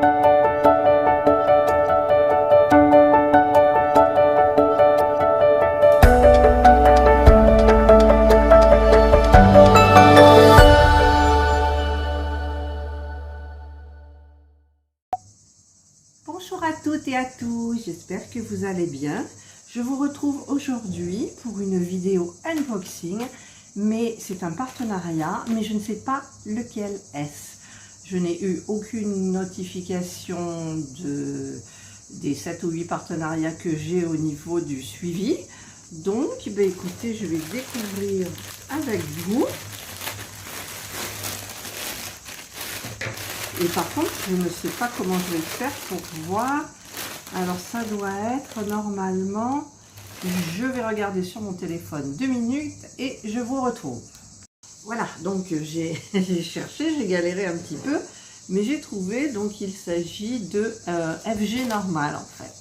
Bonjour à toutes et à tous, j'espère que vous allez bien. Je vous retrouve aujourd'hui pour une vidéo unboxing, mais c'est un partenariat, mais je ne sais pas lequel est-ce. Je n'ai eu aucune notification des 7 ou 8 partenariats que j'ai au niveau du suivi. Donc, écoutez, je vais découvrir avec vous. Et par contre, je ne sais pas comment je vais faire pour voir. Alors, ça doit être normalement... Je vais regarder sur mon téléphone 2 minutes et je vous retrouve. Voilà, donc j'ai cherché, j'ai galéré un petit peu, mais j'ai trouvé, donc il s'agit de FG normal en fait.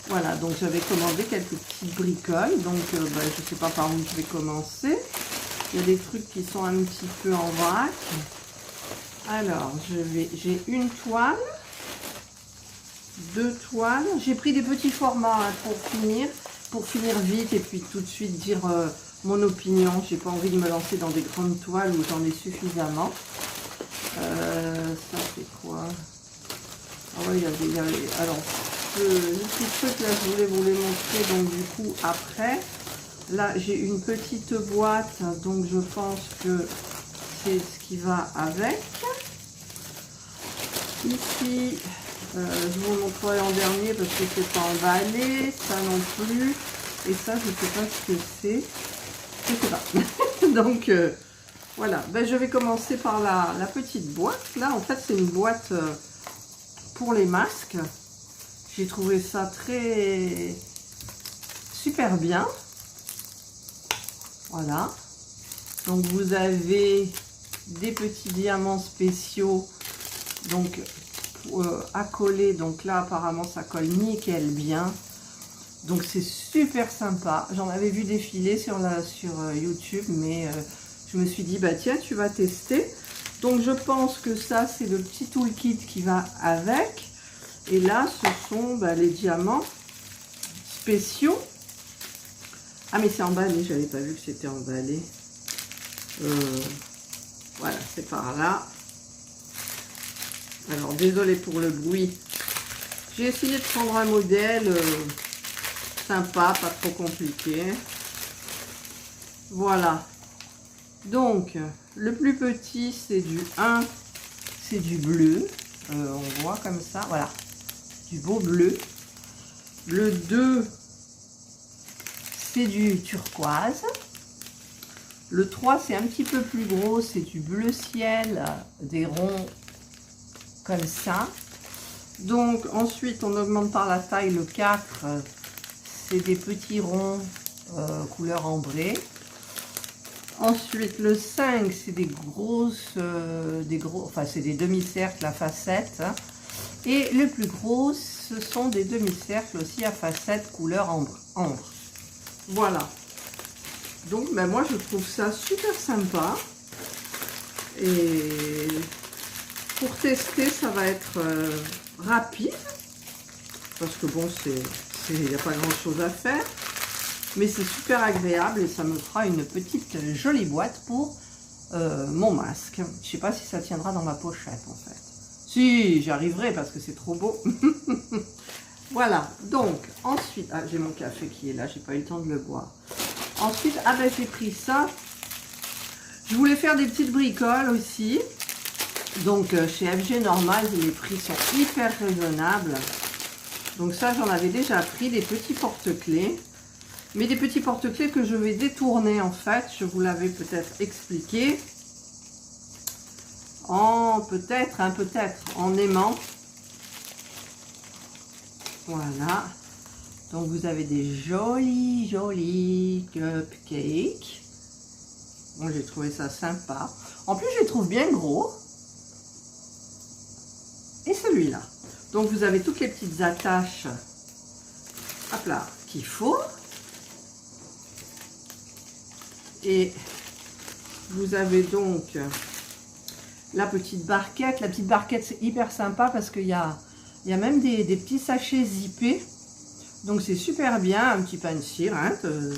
Voilà, donc j'avais commandé quelques petites bricoles, donc je ne sais pas par où je vais commencer. Il y a des trucs qui sont un petit peu en vrac. Alors, j'ai une toile, 2 toiles. J'ai pris des petits formats pour finir vite et puis tout de suite dire mon opinion. J'ai pas envie de me lancer dans des grandes toiles où j'en ai suffisamment. Ça c'est quoi? Ah ouais, il y avait... Alors, le petit truc là, je voulais vous les montrer, donc du coup après. Là, j'ai une petite boîte, donc je pense que c'est ce qui va avec. Ici, je vous montrerai en dernier parce que c'est pas emballé, ça non plus. Et ça, je ne sais pas ce que c'est. Je sais pas. Donc, voilà. Je vais commencer par la petite boîte. Là, en fait, c'est une boîte pour les masques. J'ai trouvé ça super bien. Voilà. Donc, vous avez des petits diamants spéciaux. Donc, à coller. Donc là, apparemment, ça colle nickel bien. Donc c'est super sympa. J'en avais vu défiler sur YouTube, mais je me suis dit, bah tiens, tu vas tester. Donc je pense que ça, c'est le petit toolkit qui va avec. Et là, ce sont les diamants spéciaux. Ah, mais c'est emballé, j'avais pas vu que c'était emballé. Voilà, c'est par là. Alors, désolé pour le bruit. J'ai essayé de prendre un modèle... sympa, pas trop compliqué. Voilà. Donc, le plus petit, c'est du 1, c'est du bleu. On voit comme ça, voilà. Du beau bleu. Le 2, c'est du turquoise. Le 3, c'est un petit peu plus gros, c'est du bleu ciel, des ronds comme ça. Donc, ensuite, on augmente par la taille. Le 4, c'est des petits ronds couleur ambrée. Ensuite, le 5, c'est des c'est des demi-cercles à facettes. Et le plus gros, ce sont des demi-cercles aussi à facettes couleur ambre. Voilà. Donc, moi, je trouve ça super sympa. Et pour tester, ça va être rapide. Parce que bon, il n'y a pas grand chose à faire, mais c'est super agréable et ça me fera une petite jolie boîte pour mon masque. Je ne sais pas si ça tiendra dans ma pochette en fait. Si, j'y arriverai parce que c'est trop beau. Voilà, donc ensuite, j'ai mon café qui est là, j'ai pas eu le temps de le boire. Ensuite, j'ai pris ça. Je voulais faire des petites bricoles aussi. Donc chez FG Normal, les prix sont hyper raisonnables. Donc ça, j'en avais déjà pris des petits porte-clés. Mais des petits porte-clés que je vais détourner en fait. Je vous l'avais peut-être expliqué. Peut-être en aimant. Voilà. Donc vous avez des jolis cupcakes. Bon, j'ai trouvé ça sympa. En plus, je les trouve bien gros. Et celui-là. Donc vous avez toutes les petites attaches, hop là, qu'il faut. Et vous avez donc la petite barquette. La petite barquette, c'est hyper sympa parce qu'il y a même des petits sachets zippés. Donc c'est super bien, un petit pain de cire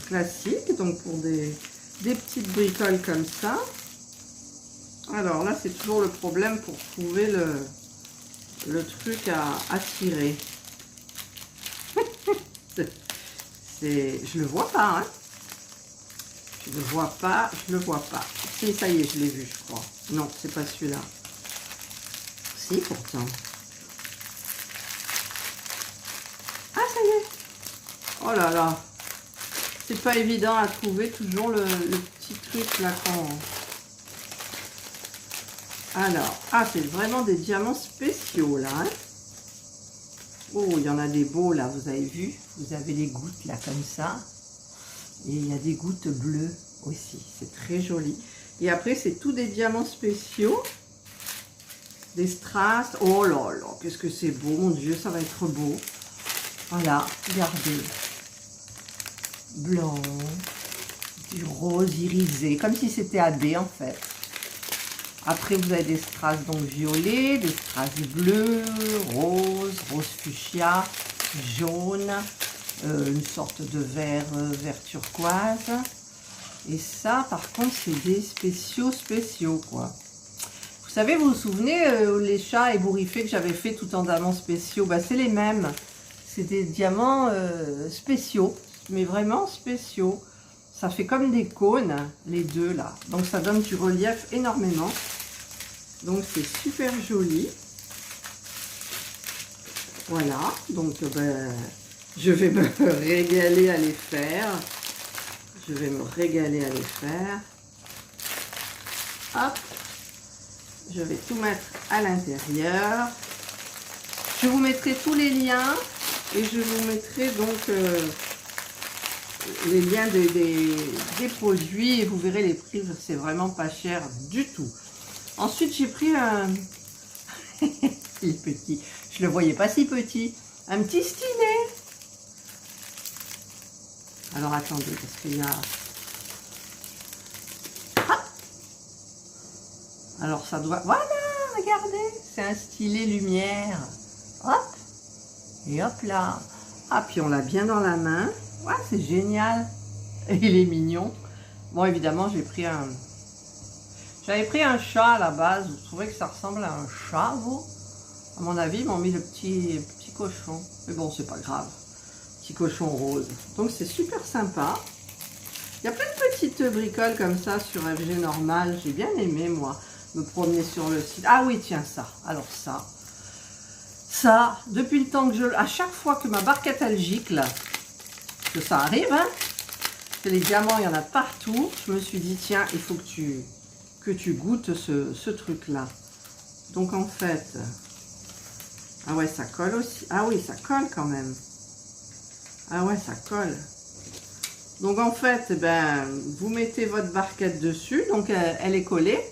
classique, donc pour des petites bricoles comme ça. Alors là, c'est toujours le problème pour trouver le truc à tirer. Je le vois pas, hein. Je le vois pas, je le vois pas. Si, ça y est, je l'ai vu, je crois. Non, c'est pas celui-là. Si, pourtant. Ah, ça y est. Oh là là. C'est pas évident à trouver, toujours le petit truc là qu'on... Alors, ah, c'est vraiment des diamants spéciaux là, hein. Oh, il y en a des beaux là, vous avez vu? Vous avez les gouttes là comme ça. Et il y a des gouttes bleues aussi, c'est très joli. Et après, c'est tous des diamants spéciaux. Des strass. Oh là là, qu'est-ce que c'est beau, mon Dieu, ça va être beau. Voilà, regardez. Blanc, du rose irisé, comme si c'était AB en fait. Après, vous avez des strass donc violets, des strass bleus, rose fuchsia, jaune, une sorte de vert turquoise. Et ça, par contre, c'est des spéciaux, quoi. Vous savez, vous vous souvenez, les chats ébouriffés que j'avais fait tout en diamants spéciaux, bah, c'est les mêmes. C'est des diamants spéciaux, mais vraiment spéciaux. Ça fait comme des cônes, les deux, là. Donc, ça donne du relief énormément. Donc, c'est super joli. Voilà. Donc, ben, je vais me régaler à les faire. Je vais me régaler à les faire. Hop. Je vais tout mettre à l'intérieur. Je vous mettrai tous les liens. Et je vous mettrai donc les liens des produits. Et vous verrez les prix. C'est vraiment pas cher du tout. Ensuite, j'ai pris un... Il est petit. Je le voyais pas si petit. Un petit stylet. Alors, attendez, parce qu'il y a... Ah, alors, ça doit... Voilà, regardez. C'est un stylet lumière. Hop. Et hop là. Ah, puis on l'a bien dans la main. Ouais, c'est génial. Et il est mignon. Bon, évidemment, j'ai pris un... J'avais pris un chat à la base. Vous trouvez que ça ressemble à un chat, vous? À mon avis, ils m'ont mis le petit cochon. Mais bon, c'est pas grave. Petit cochon rose. Donc, c'est super sympa. Il y a plein de petites bricoles comme ça sur FG normal. J'ai bien aimé, moi, me promener sur le site. Ah oui, tiens, ça. Alors, ça, depuis le temps que je... À chaque fois que ma barquette, elle gicle, que ça arrive, hein, que les diamants, il y en a partout, je me suis dit, tiens, il faut que tu goûtes ce truc-là. Donc, en fait... Ah ouais, ça colle aussi. Ah oui, ça colle quand même. Ah ouais, ça colle. Donc, en fait, ben, vous mettez votre barquette dessus. Donc, elle est collée.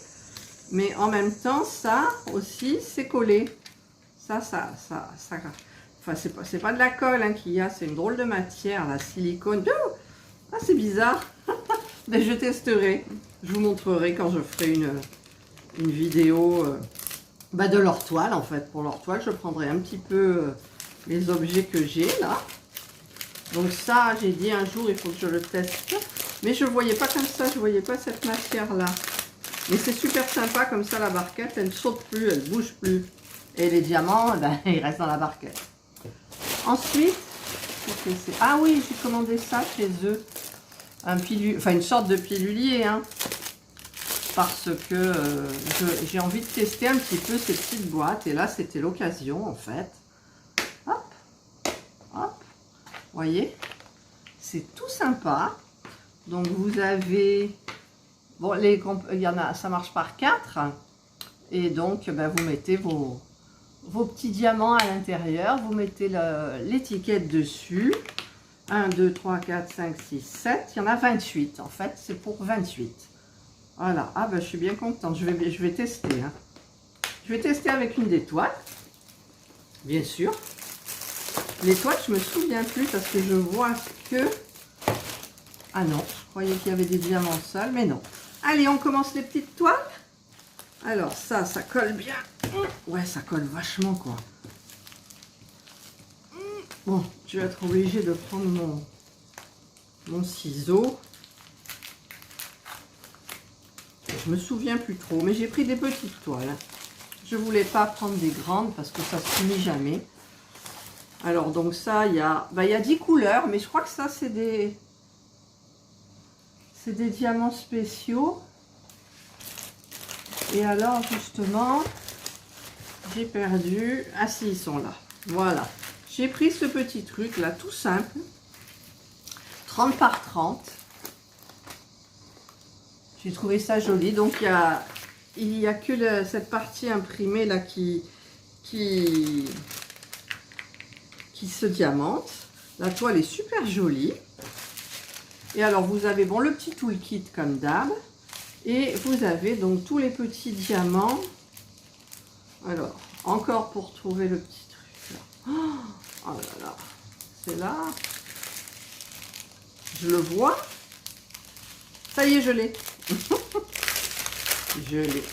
Mais en même temps, ça aussi, c'est collé. Ça. Enfin, c'est pas de la colle hein, qu'il y a. C'est une drôle de matière, la silicone. Ah, c'est bizarre. Mais je testerai. Je vous montrerai quand je ferai une vidéo de leur toile, en fait. Pour leur toile, je prendrai un petit peu les objets que j'ai, là. Donc ça, j'ai dit un jour, il faut que je le teste. Mais je ne voyais pas comme ça, je ne voyais pas cette matière-là. Mais c'est super sympa, comme ça, la barquette, elle ne saute plus, elle ne bouge plus. Et les diamants, ben, ils restent dans la barquette. Ensuite, ah oui, j'ai commandé ça chez eux. Une sorte de pilulier, hein. Parce que j'ai envie de tester un petit peu ces petites boîtes. Et là, c'était l'occasion, en fait. Hop, hop. Vous voyez, c'est tout sympa. Donc, vous avez... Bon, il y en a, ça marche par 4. Et donc, ben, vous mettez vos petits diamants à l'intérieur. Vous mettez l'étiquette dessus. 1, 2, 3, 4, 5, 6, 7. Il y en a 28. En fait, c'est pour 28. Voilà. Ah, ben, je suis bien contente. Je vais tester. Hein. Je vais tester avec une des toiles. Bien sûr. Les toiles, je me souviens plus parce que je vois que... Ah non, je croyais qu'il y avait des diamants seuls, mais non. Allez, on commence les petites toiles. Alors ça colle bien. Ouais, ça colle vachement, quoi. Bon, je vais être obligée de prendre mon ciseau. Je me souviens plus trop, mais j'ai pris des petites toiles. Je voulais pas prendre des grandes parce que ça se finit jamais. Alors donc ça, il y a 10 couleurs, mais je crois que ça c'est des diamants spéciaux. Et alors justement, j'ai perdu. Ah si, ils sont là. Voilà. J'ai pris ce petit truc là, tout simple. 30 par 30. J'ai trouvé ça joli. Donc il y a que cette partie imprimée là qui se diamante. La toile est super jolie. Et alors vous avez le petit toolkit comme d'hab. Et vous avez donc tous les petits diamants. Alors, encore pour trouver le petit truc là. Oh là là, c'est là. Je le vois. Ça y est, je l'ai. Je l'ai.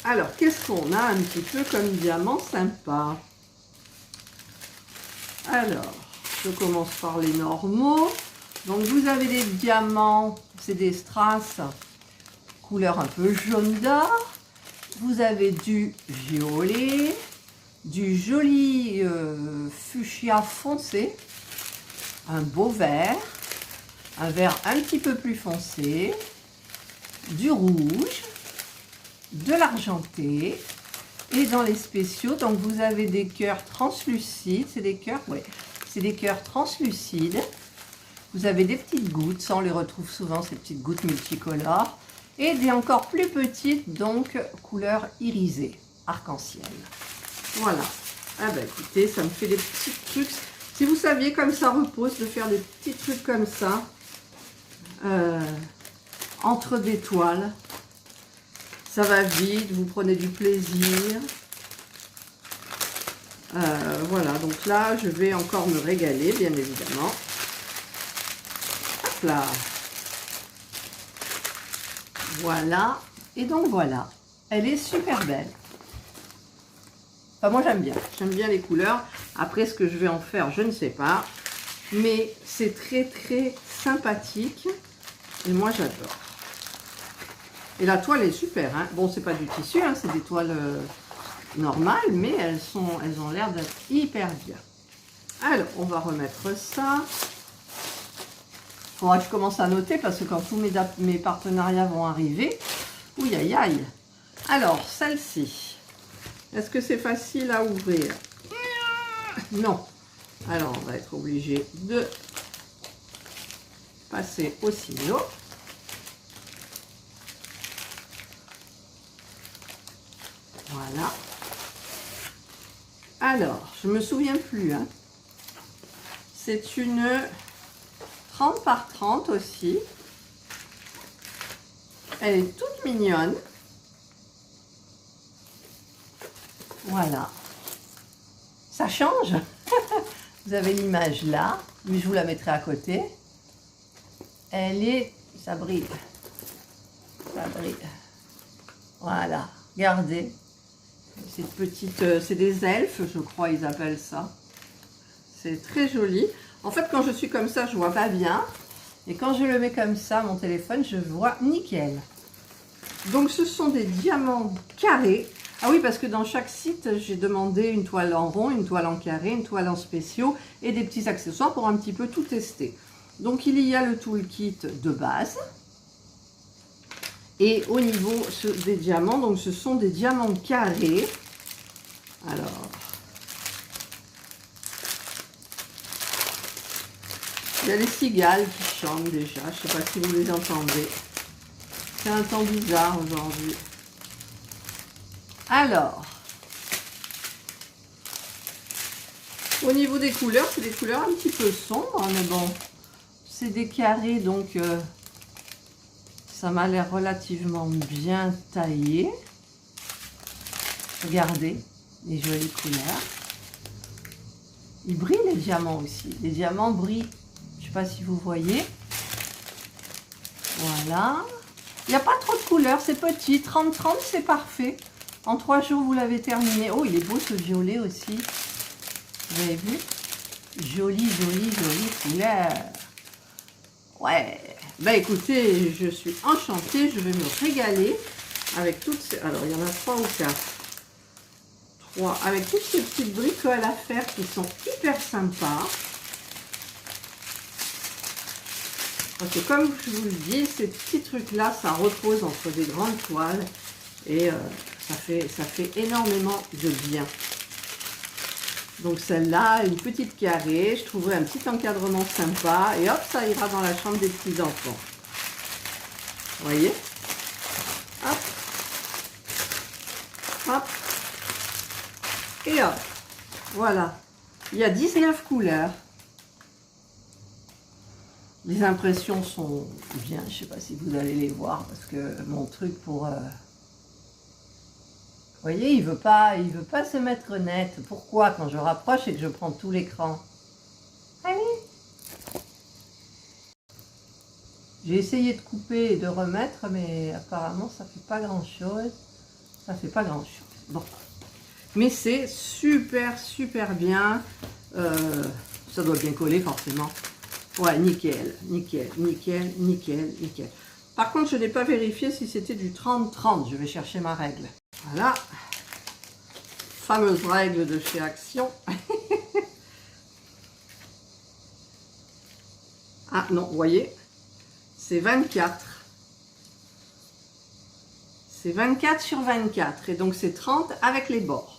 Alors, qu'est-ce qu'on a un petit peu comme diamant sympa? Alors, je commence par les normaux. Donc, vous avez des diamants, c'est des strass, couleur un peu jaune d'or. Vous avez du violet, du joli fuchsia foncé, un beau vert, un vert un petit peu plus foncé, du rouge, de l'argenté. Et dans les spéciaux, donc vous avez des cœurs translucides, c'est des cœurs, ouais, c'est des cœurs translucides. Vous avez des petites gouttes, ça on les retrouve souvent, ces petites gouttes multicolores. Et des encore plus petites, donc couleur irisée, arc-en-ciel. Voilà. Ah ben écoutez, ça me fait des petits trucs. Si vous saviez comme ça repose, de faire des petits trucs comme ça, entre des toiles, ça va vite, vous prenez du plaisir. Voilà, donc là, je vais encore me régaler, bien évidemment. Hop là. Voilà. Et donc voilà. Elle est super belle. Enfin, moi, j'aime bien. J'aime bien les couleurs. Après, ce que je vais en faire, je ne sais pas. Mais c'est très, très sympathique. Et moi, j'adore. Et la toile est super. Hein. Bon, c'est pas du tissu, hein, c'est des toiles normales. Mais elles ont l'air d'être hyper bien. Alors, on va remettre ça. Il faudra que je commence à noter parce que quand tous mes partenariats vont arriver, ouïe aïe aïe. Alors, celle-ci, est-ce que c'est facile à ouvrir? Non. Alors, on va être obligé de passer au ciseau. Voilà. Alors, je me souviens plus. Hein. C'est une 30 par 30 aussi. Elle est toute mignonne. Voilà. Ça change. Vous avez l'image là, mais je vous la mettrai à côté. Elle est... Ça brille. Ça brille. Voilà. Regardez. Cette petite... c'est des elfes, je crois, ils appellent ça. C'est très joli. En fait, quand je suis comme ça, je vois pas bien. Et quand je le mets comme ça, mon téléphone, je vois nickel. Donc, ce sont des diamants carrés. Ah oui, parce que dans chaque site, j'ai demandé une toile en rond, une toile en carré, une toile en spéciaux et des petits accessoires pour un petit peu tout tester. Donc, il y a le toolkit de base. Et au niveau des diamants, donc ce sont des diamants carrés. Alors... il y a les cigales qui chantent déjà, je ne sais pas si vous les entendez. C'est un temps bizarre aujourd'hui. Alors, au niveau des couleurs, c'est des couleurs un petit peu sombres, mais bon, c'est des carrés, donc ça m'a l'air relativement bien taillé. Regardez les jolies couleurs. Ils brillent les diamants aussi, les diamants brillent. Je ne sais pas si vous voyez. Voilà. Il n'y a pas trop de couleurs, c'est petit. 30-30, c'est parfait. En 3 jours, vous l'avez terminé. Oh, il est beau ce violet aussi. Vous avez vu? Jolie, jolie, jolie couleur. Ouais. Ben écoutez, je suis enchantée. Je vais me régaler avec toutes ces... Alors, il y en a 3 ou 4. 3. Avec toutes ces petites bricoles à faire qui sont hyper sympas. Parce que comme je vous le dis, ces petits trucs-là, ça repose entre des grandes toiles. Et ça fait énormément de bien. Donc celle-là, une petite carrée, je trouverai un petit encadrement sympa. Et hop, ça ira dans la chambre des petits-enfants. Vous voyez? Hop. Hop. Et hop. Voilà. Il y a 19 couleurs. Les impressions sont bien. Je ne sais pas si vous allez les voir parce que mon truc pour... Vous voyez, il veut pas se mettre net. Pourquoi? Quand je rapproche et que je prends tout l'écran. Allez. J'ai essayé de couper et de remettre, mais apparemment ça fait pas grand chose. Ça fait pas grand chose. Bon. Mais c'est super, super bien. Ça doit bien coller forcément. Ouais, nickel, nickel, nickel, nickel, nickel. Par contre, je n'ai pas vérifié si c'était du 30-30. Je vais chercher ma règle. Voilà. Fameuse règle de chez Action. Ah non, vous voyez, c'est 24. C'est 24 sur 24. Et donc, c'est 30 avec les bords.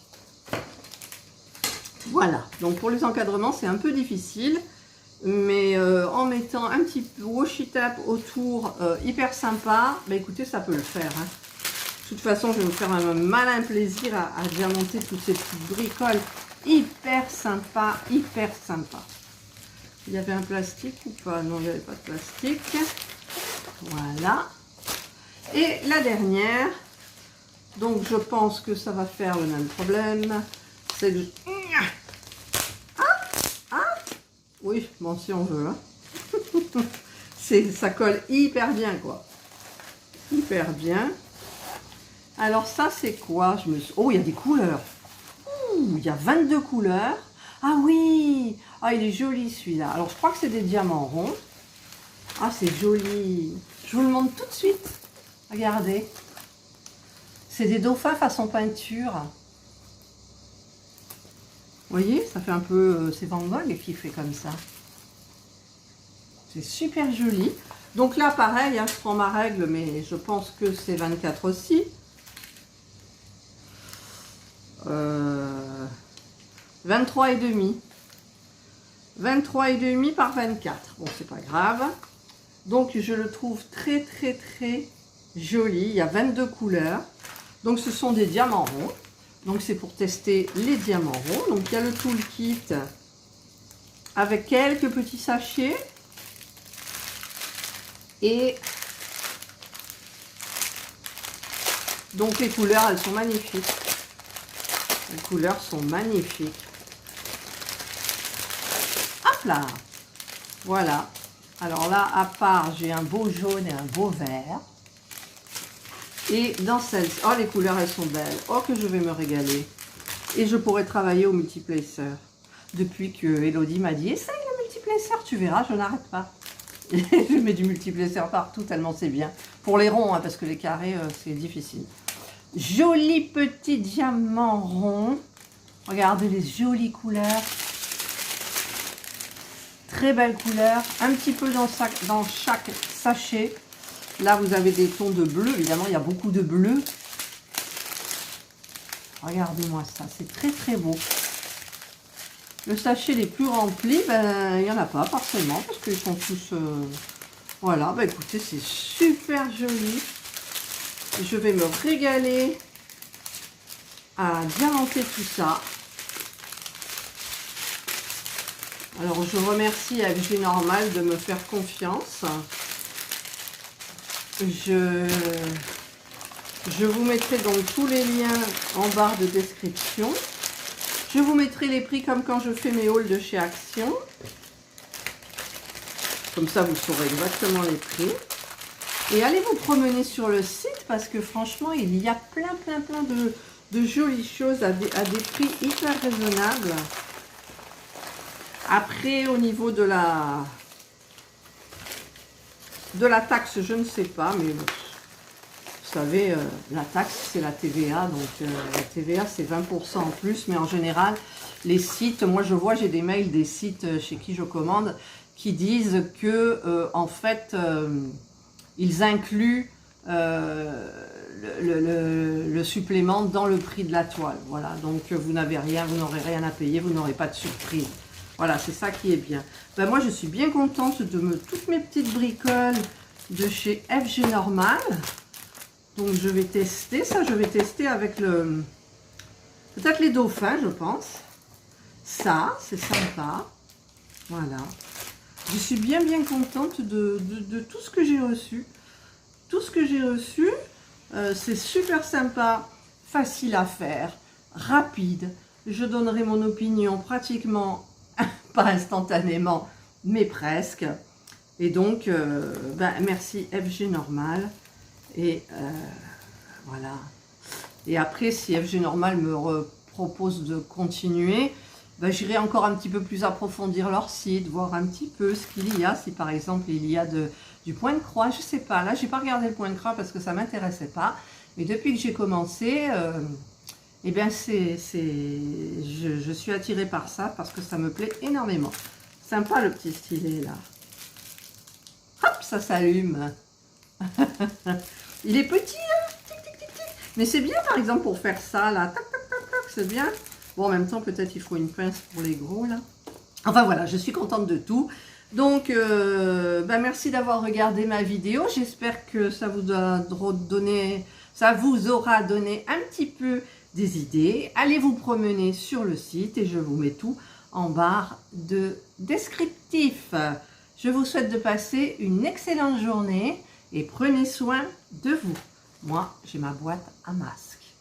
Voilà. Donc, pour les encadrements, c'est un peu difficile. Mais en mettant un petit washi tape autour, hyper sympa, bah écoutez, ça peut le faire. Hein. De toute façon, je vais vous faire un malin plaisir à démonter toutes ces petites bricoles hyper sympa, hyper sympa. Il y avait un plastique ou pas? Non, il n'y avait pas de plastique. Voilà. Et la dernière, donc je pense que ça va faire le même problème, c'est de... Oui, bon, si on veut. Hein. Ça colle hyper bien, quoi. Hyper bien. Alors, ça, c'est quoi? Oh, il y a des couleurs. Ouh, il y a 22 couleurs. Ah oui! Ah, il est joli, celui-là. Alors, je crois que c'est des diamants ronds. Ah, c'est joli. Je vous le montre tout de suite. Regardez. C'est des dauphins façon peinture. Vous voyez, ça fait un peu... c'est Van Gogh qui fait comme ça. C'est super joli. Donc là, pareil, hein, je prends ma règle, mais je pense que c'est 24 aussi. 23 et demi. 23 et demi par 24. Bon, c'est pas grave. Donc, je le trouve très, très, très joli. Il y a 22 couleurs. Donc, ce sont des diamants ronds. Donc, c'est pour tester les diamants ronds. Donc, il y a le toolkit avec quelques petits sachets. Et donc, les couleurs, elles sont magnifiques. Les couleurs sont magnifiques. Hop là! Voilà. Alors là, à part, j'ai un beau jaune et un beau vert. Et dans celle-ci, oh les couleurs elles sont belles, oh que je vais me régaler. Et je pourrais travailler au multiplacer. Depuis que Elodie m'a dit, essaye le multiplacer, tu verras, je n'arrête pas. Et je mets du multiplacer partout tellement c'est bien. Pour les ronds, hein, parce que les carrés c'est difficile. Joli petit diamant rond. Regardez les jolies couleurs. Très belle couleur. Un petit peu dans chaque sachet. Là, vous avez des tons de bleu. Évidemment, il y a beaucoup de bleu. Regardez-moi ça. C'est très, très beau. Le sachet les plus remplis, ben, il n'y en a pas forcément. Parce qu'ils sont tous... Voilà. Ben, écoutez, c'est super joli. Je vais me régaler à diamanter tout ça. Alors, je remercie FG Normal de me faire confiance. Je vous mettrai donc tous les liens en barre de description. Je vous mettrai les prix comme quand je fais mes hauls de chez Action. Comme ça, vous saurez exactement les prix. Et allez vous promener sur le site parce que franchement, il y a plein de jolies choses à des prix hyper raisonnables. Après, au niveau de la taxe, je ne sais pas, mais vous savez, la taxe, c'est la TVA. Donc, la TVA, c'est 20% en plus. Mais en général, les sites, moi, je vois, j'ai des mails des sites chez qui je commande qui disent que, en fait, ils incluent le supplément dans le prix de la toile. Voilà, donc vous n'avez rien, vous n'aurez rien à payer, vous n'aurez pas de surprise. Voilà, c'est ça qui est bien. Ben, moi, je suis bien contente de toutes mes petites bricoles de chez FG Normal. Donc, je vais tester ça. Je vais tester avec peut-être les dauphins, je pense. Ça, c'est sympa. Voilà. Je suis bien contente de tout ce que j'ai reçu. Tout ce que j'ai reçu, c'est super sympa, facile à faire, rapide. Je donnerai mon opinion pratiquement, pas instantanément, mais presque. Et donc, ben, merci FG Normal. Et voilà. Et après, si FG Normal me propose de continuer, ben, j'irai encore un petit peu plus approfondir leur site, voir un petit peu ce qu'il y a. Si par exemple, il y a du point de croix, je ne sais pas. Là, je n'ai pas regardé le point de croix parce que ça ne m'intéressait pas. Mais depuis que j'ai commencé, eh bien, je suis attirée par ça parce que ça me plaît énormément. Sympa le petit stylet là. Hop, ça s'allume. Il est petit, hein, tic, tic, tic, tic. Mais c'est bien par exemple pour faire ça là. Tac, tac, tac, tac, c'est bien. Bon, en même temps, peut-être il faut une pince pour les gros là. Enfin voilà, je suis contente de tout. Donc, ben, merci d'avoir regardé ma vidéo. J'espère que ça vous aura donné un petit peu des idées. Allez vous promener sur le site et je vous mets tout en barre de descriptif. Je vous souhaite de passer une excellente journée et prenez soin de vous. Moi, j'ai ma boîte à masques.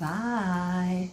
Bye!